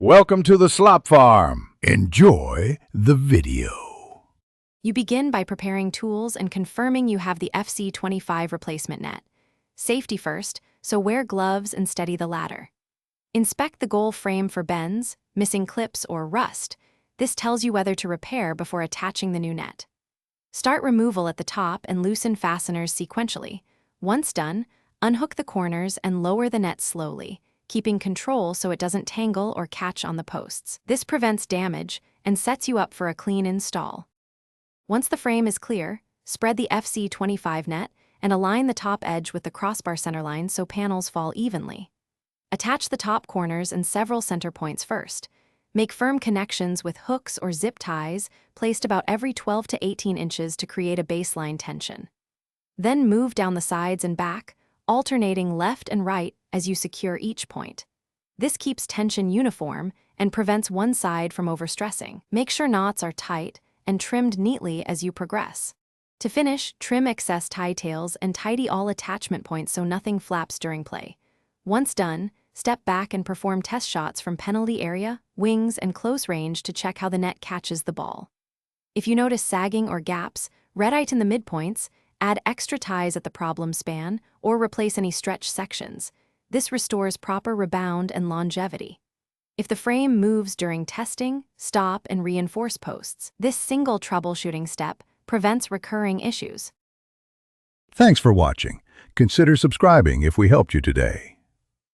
Welcome to the Slop Farm. Enjoy the video. You begin by preparing tools and confirming you have the FC25 replacement net. Safety first, so wear gloves and steady the ladder. Inspect the goal frame for bends, missing clips, or rust. This tells you whether to repair before attaching the new net. Start removal at the top and loosen fasteners sequentially. Once done, unhook the corners and lower the net slowly, keeping control so it doesn't tangle or catch on the posts. This prevents damage and sets you up for a clean install. Once the frame is clear, spread the FC25 net and align the top edge with the crossbar centerline so panels fall evenly. Attach the top corners and several center points first. Make firm connections with hooks or zip ties placed about every 12 to 18 inches to create a baseline tension. Then move down the sides and back, alternating left and right as you secure each point. This keeps tension uniform and prevents one side from overstressing. Make sure knots are tight and trimmed neatly as you progress. To finish, trim excess tie tails and tidy all attachment points so nothing flaps during play. Once done, step back and perform test shots from penalty area, wings, and close range to check how the net catches the ball. If you notice sagging or gaps, red-eye in the midpoints, add extra ties at the problem span, or replace any stretched sections. This restores proper rebound and longevity. If the frame moves during testing, stop and reinforce posts. This single troubleshooting step prevents recurring issues. Thanks for watching. Consider subscribing if we helped you today.